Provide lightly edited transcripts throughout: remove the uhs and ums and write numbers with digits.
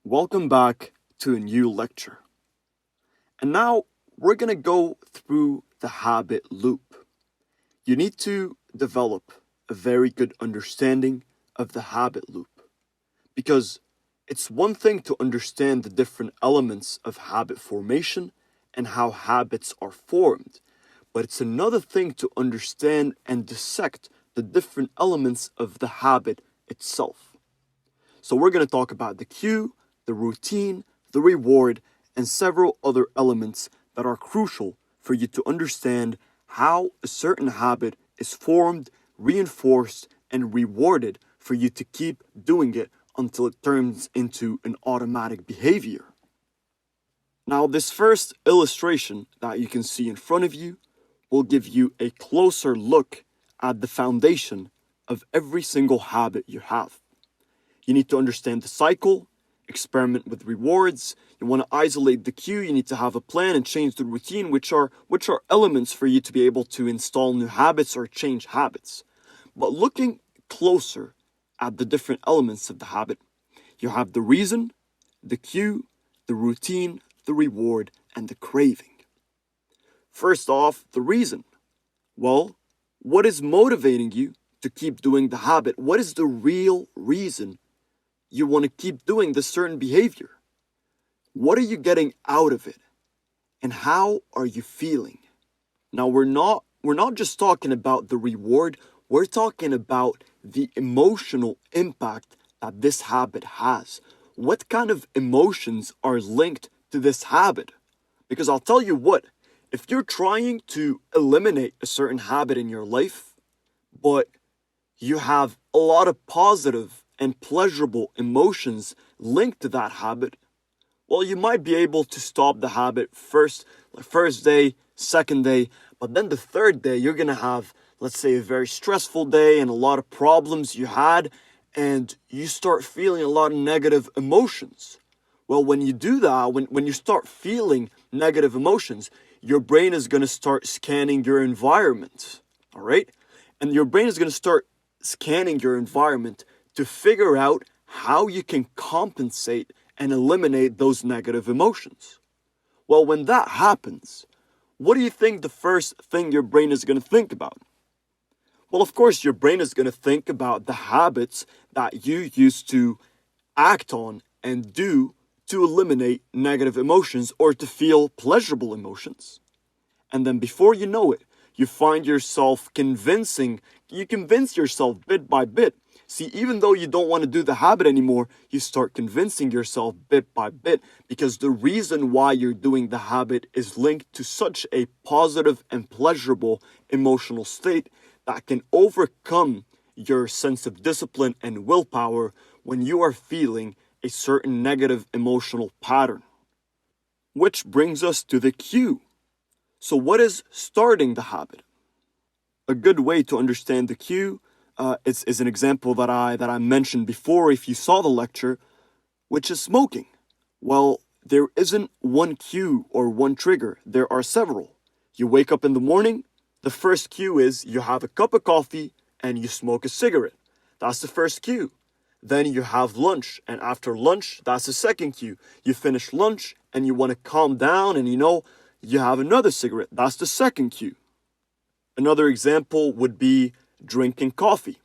Welcome back to a new lecture. And now we're going to go through the habit loop. You need to develop a very good understanding of the habit loop because it's one thing to understand the different elements of habit formation and how habits are formed, but it's another thing to understand and dissect the different elements of the habit itself. So we're going to talk about the cue, the routine, the reward, and several other elements that are crucial for you to understand how a certain habit is formed, reinforced, and rewarded for you to keep doing it until it turns into an automatic behavior. Now, this first illustration that you can see in front of you will give you a closer look at the foundation of every single habit you have. You need to understand the cycle, experiment with rewards. You want to isolate the cue. You need to have a plan and change the routine, which are elements for you to be able to install new habits or change habits. But looking closer at the different elements of the habit, you have the reason, the cue, the routine, the reward, and the craving. First off, the reason. Well, what is motivating you to keep doing the habit? What is the real reason you want to keep doing this certain behavior? What are you getting out of it? And how are you feeling? Now we're not just talking about the reward, we're talking about the emotional impact that this habit has. What kind of emotions are linked to this habit? Because I'll tell you what, if you're trying to eliminate a certain habit in your life, but you have a lot of positive and pleasurable emotions linked to that habit, well, you might be able to stop the habit first day, second day, but then the third day, you're going to have, let's say, a very stressful day and a lot of problems you had, and you start feeling a lot of negative emotions. Well, when you do that, when you start feeling negative emotions, your brain is going to start scanning your environment, all right? And your brain is going to start scanning your environment to figure out how you can compensate and eliminate those negative emotions. Well, when that happens, what do you think the first thing your brain is going to think about? Well, of course, your brain is going to think about the habits that you used to act on and do to eliminate negative emotions or to feel pleasurable emotions. And then before you know it, you find yourself you convince yourself bit by bit. See, even though you don't want to do the habit anymore, you start convincing yourself bit by bit because the reason why you're doing the habit is linked to such a positive and pleasurable emotional state that can overcome your sense of discipline and willpower when you are feeling a certain negative emotional pattern. Which brings us to the cue. So what is starting the habit? A good way to understand the cue is an example that I mentioned before if you saw the lecture, which is smoking. Well, there isn't one cue or one trigger. There are several. You wake up in the morning, the first cue is you have a cup of coffee and you smoke a cigarette. That's the first cue. Then you have lunch, and after lunch, that's the second cue. You finish lunch and you want to calm down and you have another cigarette. That's the second cue. Another example would be drinking coffee.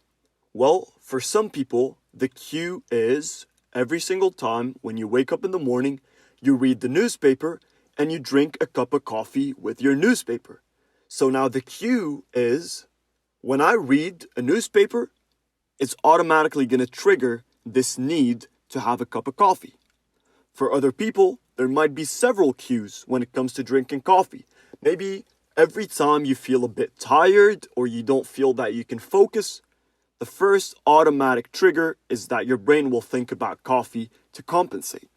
Well, for some people, the cue is every single time when you wake up in the morning, you read the newspaper and you drink a cup of coffee with your newspaper. So now the cue is when I read a newspaper, it's automatically going to trigger this need to have a cup of coffee. For other people, there might be several cues when it comes to drinking coffee. Maybe every time you feel a bit tired or you don't feel that you can focus, the first automatic trigger is that your brain will think about coffee to compensate.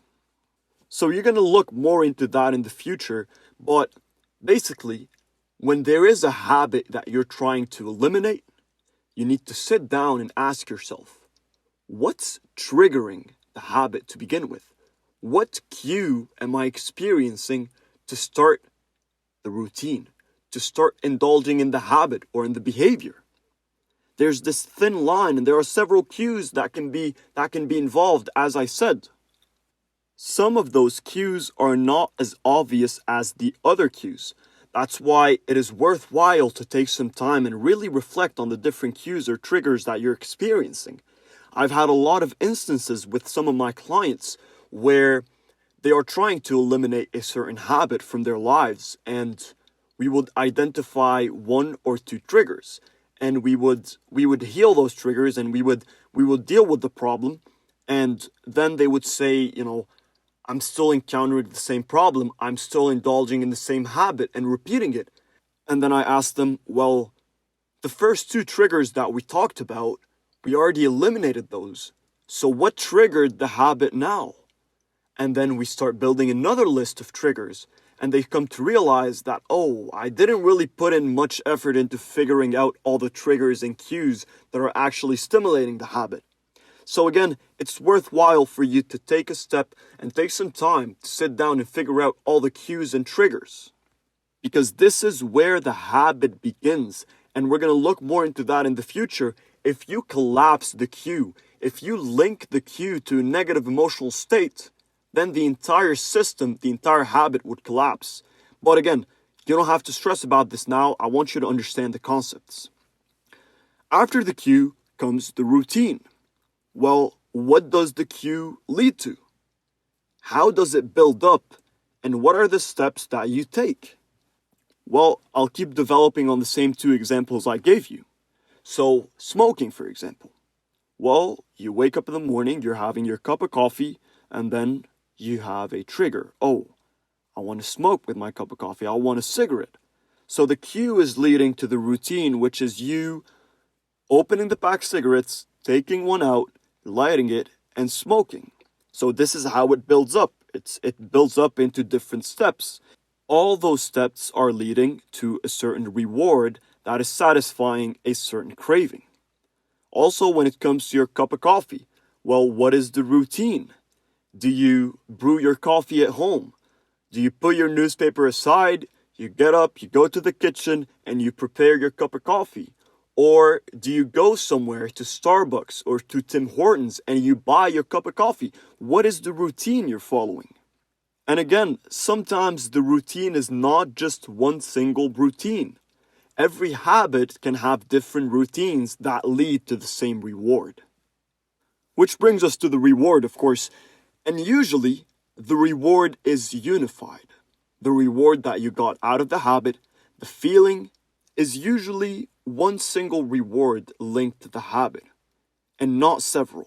So you're going to look more into that in the future, but basically, when there is a habit that you're trying to eliminate, you need to sit down and ask yourself, what's triggering the habit to begin with? What cue am I experiencing to start the routine, to start indulging in the habit or in the behavior? There's this thin line and there are several cues that can be involved, as I said. some of those cues are not as obvious as the other cues. That's why it is worthwhile to take some time and really reflect on the different cues or triggers that you're experiencing. I've had a lot of instances with some of my clients where they are trying to eliminate a certain habit from their lives, and we would identify one or two triggers, and we would heal those triggers, and we would deal with the problem, and then they would say, I'm still encountering the same problem. I'm still indulging in the same habit and repeating it. And then I asked them, well, the first two triggers that we talked about, we already eliminated those. So what triggered the habit now? And then we start building another list of triggers. And they come to realize that, oh, I didn't really put in much effort into figuring out all the triggers and cues that are actually stimulating the habit. So again, it's worthwhile for you to take a step and take some time to sit down and figure out all the cues and triggers. Because this is where the habit begins. And we're going to look more into that in the future. If you collapse the cue, if you link the cue to a negative emotional state, then the entire system, the entire habit would collapse. But again, you don't have to stress about this now. I want you to understand the concepts. After the cue comes the routine. Well, what does the cue lead to? How does it build up? And what are the steps that you take? Well, I'll keep developing on the same two examples I gave you. So, smoking, for example. Well, you wake up in the morning, you're having your cup of coffee, and then you have a trigger. Oh, I want to smoke with my cup of coffee. I want a cigarette. So the cue is leading to the routine, which is you opening the pack of cigarettes, taking one out, lighting it, and smoking. So this is how it builds up. It builds up into different steps. All those steps are leading to a certain reward that is satisfying a certain craving. Also, when it comes to your cup of coffee, well, what is the routine? Do you brew your coffee at home? Do you put your newspaper aside, you get up, you go to the kitchen, and you prepare your cup of coffee? Or do you go somewhere to Starbucks or to Tim Hortons and you buy your cup of coffee? What is the routine you're following? And again, sometimes the routine is not just one single routine. Every habit can have different routines that lead to the same reward. Which brings us to the reward, of course. And usually, the reward is unified. The reward that you got out of the habit, the feeling, is usually one single reward linked to the habit, and not several.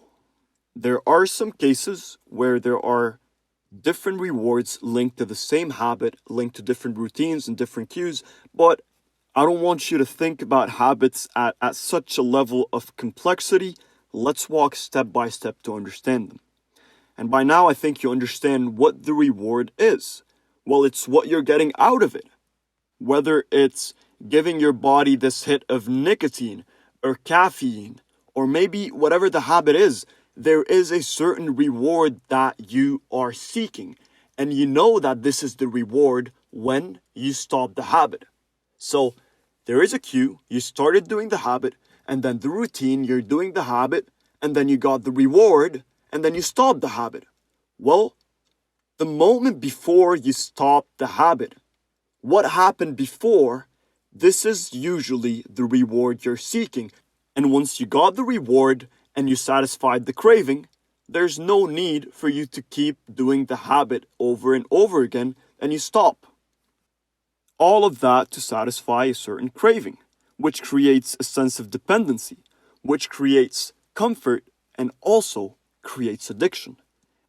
There are some cases where there are different rewards linked to the same habit, linked to different routines and different cues, but I don't want you to think about habits at such a level of complexity. Let's walk step by step to understand them. And by now, I think you understand what the reward is. Well, it's what you're getting out of it. Whether it's giving your body this hit of nicotine or caffeine, or maybe whatever the habit is, there is a certain reward that you are seeking. And you know that this is the reward when you stop the habit. So there is a cue, you started doing the habit, and then the routine, you're doing the habit, and then you got the reward, and then you stopped the habit. Well, the moment before you stopped the habit, what happened before, this is usually the reward you're seeking. And once you got the reward and you satisfied the craving, there's no need for you to keep doing the habit over and over again, and you stop. All of that to satisfy a certain craving, which creates a sense of dependency, which creates comfort and also creates addiction.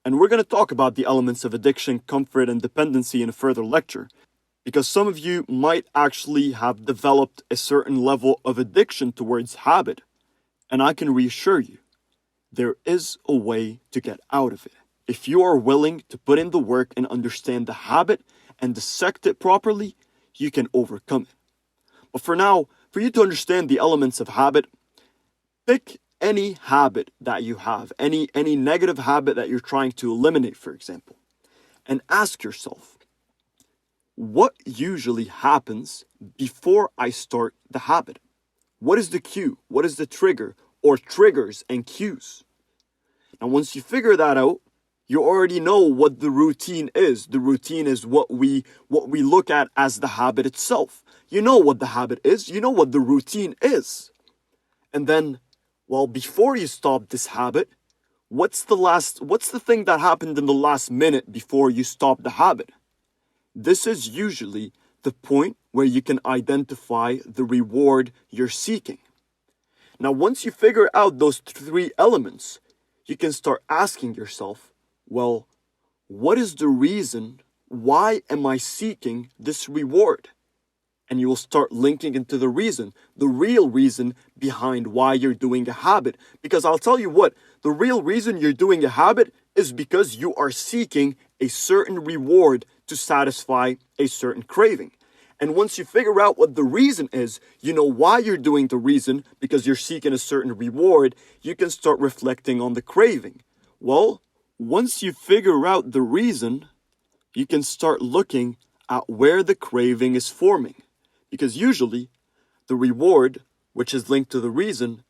And we're going to talk about the elements of addiction, comfort, and dependency in a further lecture, because some of you might actually have developed a certain level of addiction towards habit. And I can reassure you, there is a way to get out of it. If you are willing to put in the work and understand the habit and dissect it properly, you can overcome it. But for now, for you to understand the elements of habit, pick any habit that you have, any negative habit that you're trying to eliminate, for example, and ask yourself, what usually happens before I start the habit? What is the cue? What is the trigger or triggers and cues? Now, once you figure that out, You already know what the routine is. The routine is what we look at as the habit itself. You know what the habit is. You know what the routine is. And then, well, before you stop this habit, what's the thing that happened in the last minute before you stop the habit? This is usually the point where you can identify the reward you're seeking. Now, once you figure out those three elements, you can start asking yourself, well, what is the reason? Why am I seeking this reward? And you will start linking into the reason, the real reason behind why you're doing a habit. Because I'll tell you what, the real reason you're doing a habit is because you are seeking a certain reward to satisfy a certain craving. And once you figure out what the reason is, you know why you're doing the reason because you're seeking a certain reward, you can start reflecting on the craving. Well, once you figure out the reason, you can start looking at where the craving is forming. Because usually, the reward, which is linked to the reason,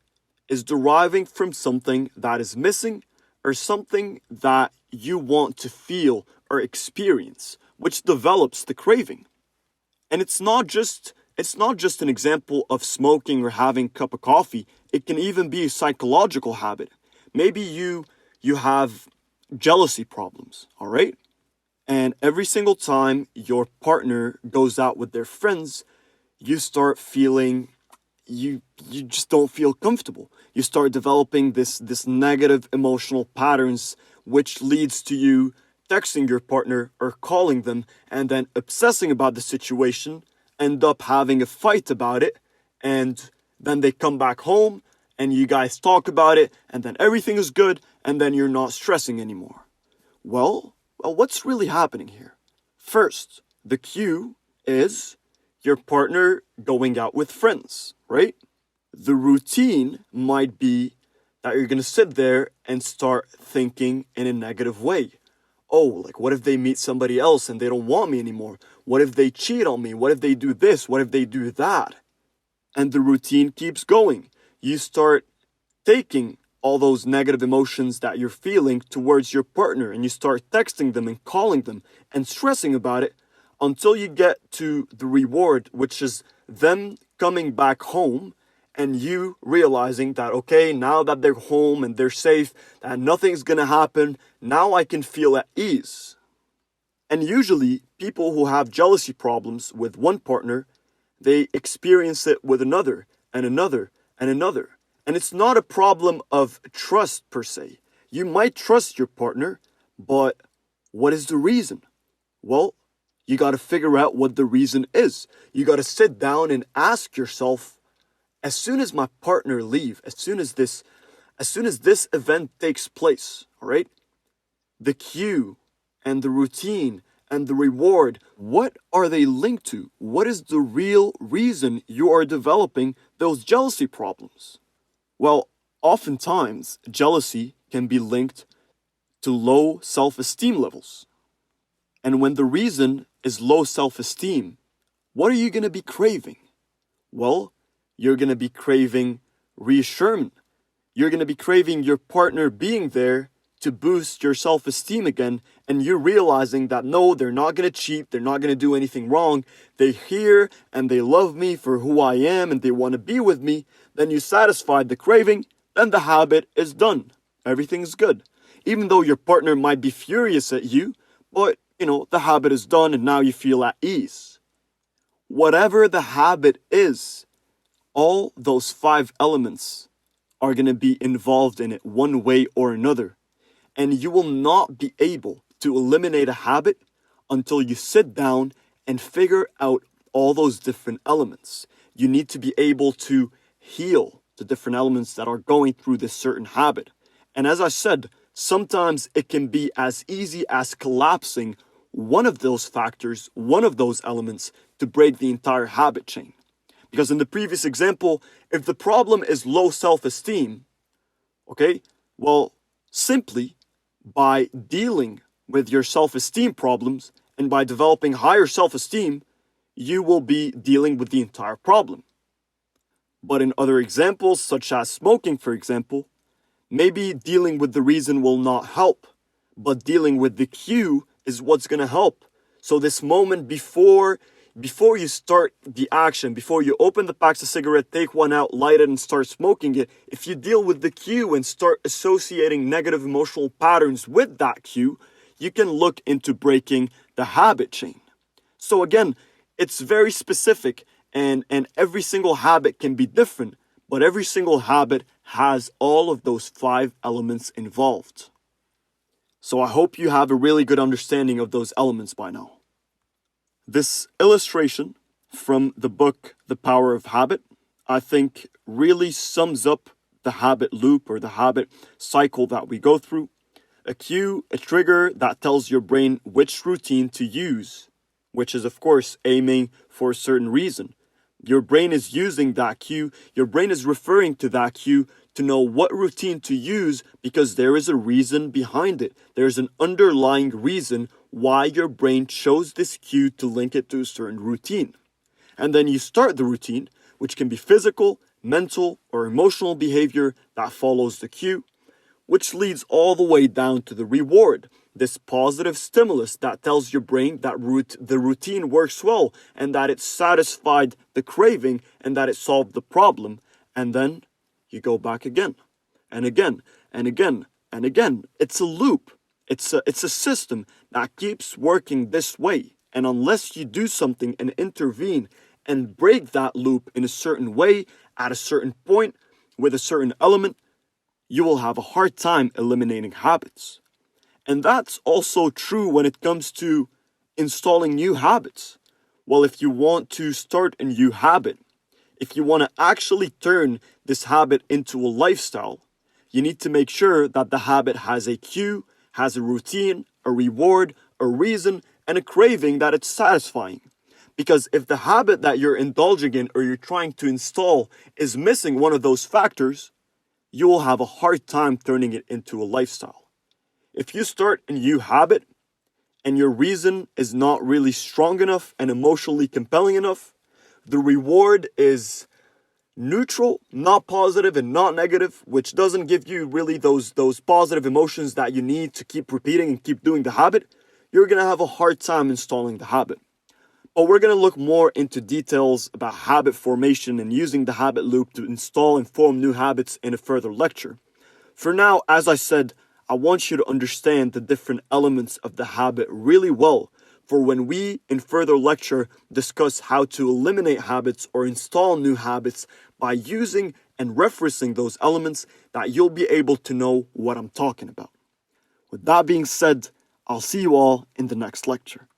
is deriving from something that is missing or something that you want to feel or experience, which develops the craving. And it's not just an example of smoking or having a cup of coffee. It can even be a psychological habit. Maybe you have jealousy problems, all right? And every single time your partner goes out with their friends, you start feeling you just don't feel comfortable. You start developing this negative emotional patterns, which leads to you texting your partner or calling them and then obsessing about the situation, end up having a fight about it, and then they come back home and you guys talk about it, and then everything is good, and then you're not stressing anymore. Well, what's really happening here? First, the cue is your partner going out with friends, right? The routine might be that you're going to sit there and start thinking in a negative way. Oh, like what if they meet somebody else and they don't want me anymore? What if they cheat on me? What if they do this? What if they do that? And the routine keeps going. You start taking all those negative emotions that you're feeling towards your partner and you start texting them and calling them and stressing about it until you get to the reward, which is them coming back home and you realizing that, okay, now that they're home and they're safe, that nothing's gonna happen, now I can feel at ease. And usually, people who have jealousy problems with one partner, they experience it with another and another and another. And it's not a problem of trust per se. You might trust your partner, but what is the reason? Well, you got to figure out what the reason is. You got to sit down and ask yourself, as soon as my partner leave, as soon as this event takes place, all right? The cue and the routine and the reward, what are they linked to? What is the real reason you are developing those jealousy problems? Well, oftentimes, jealousy can be linked to low self-esteem levels. And when the reason is low self-esteem, what are you going to be craving? Well, you're going to be craving reassurance. You're going to be craving your partner being there to boost your self-esteem again, and you realizing that no, they're not going to cheat, they're not going to do anything wrong, they're here and they love me for who I am and they want to be with me. Then you satisfied the craving, then the habit is done. Everything's good. Even though your partner might be furious at you, but the habit is done and now you feel at ease. Whatever the habit is, all those 5 elements are going to be involved in it one way or another. And you will not be able to eliminate a habit until you sit down and figure out all those different elements. You need to be able to heal the different elements that are going through this certain habit. And as I said, sometimes it can be as easy as collapsing one of those factors, one of those elements, to break the entire habit chain. Because in the previous example, if the problem is low self-esteem, okay, well, simply by dealing with your self-esteem problems and by developing higher self-esteem, you will be dealing with the entire problem. But in other examples, such as smoking, for example, maybe dealing with the reason will not help, but dealing with the cue is what's going to help. So this moment before you start the action, before you open the packs of cigarette, take one out, light it, and start smoking it, if you deal with the cue and start associating negative emotional patterns with that cue, you can look into breaking the habit chain. So again, it's very specific, and every single habit can be different, but every single habit has all of those 5 elements involved. So I hope you have a really good understanding of those elements by now. This illustration from the book The Power of Habit, I think really sums up the habit loop or the habit cycle that we go through. A cue, a trigger that tells your brain which routine to use, which is of course aiming for a certain reason. Your brain is using that cue, your brain is referring to that cue to know what routine to use because there is a reason behind it. There's an underlying reason why your brain chose this cue to link it to a certain routine. And then you start the routine, which can be physical, mental, or emotional behavior that follows the cue, which leads all the way down to the reward, this positive stimulus that tells your brain that the routine works well and that it satisfied the craving and that it solved the problem. And then you go back again and again and again and again. It's a loop. It's a system that keeps working this way. And unless you do something and intervene and break that loop in a certain way, at a certain point, with a certain element, you will have a hard time eliminating habits. And that's also true when it comes to installing new habits. Well, if you want to start a new habit, if you want to actually turn this habit into a lifestyle, you need to make sure that the habit has a cue, has a routine, a reward, a reason, and a craving that it's satisfying. Because if the habit that you're indulging in or you're trying to install is missing one of those factors, you will have a hard time turning it into a lifestyle. If you start a new habit and your reason is not really strong enough and emotionally compelling enough, the reward is neutral, not positive and not negative, which doesn't give you really those positive emotions that you need to keep repeating and keep doing the habit, you're going to have a hard time installing the habit. But we're going to look more into details about habit formation and using the habit loop to install and form new habits in a further lecture. For now, as I said, I want you to understand the different elements of the habit really well, for when we, in further lecture, discuss how to eliminate habits or install new habits by using and referencing those elements, that you'll be able to know what I'm talking about. With that being said, I'll see you all in the next lecture.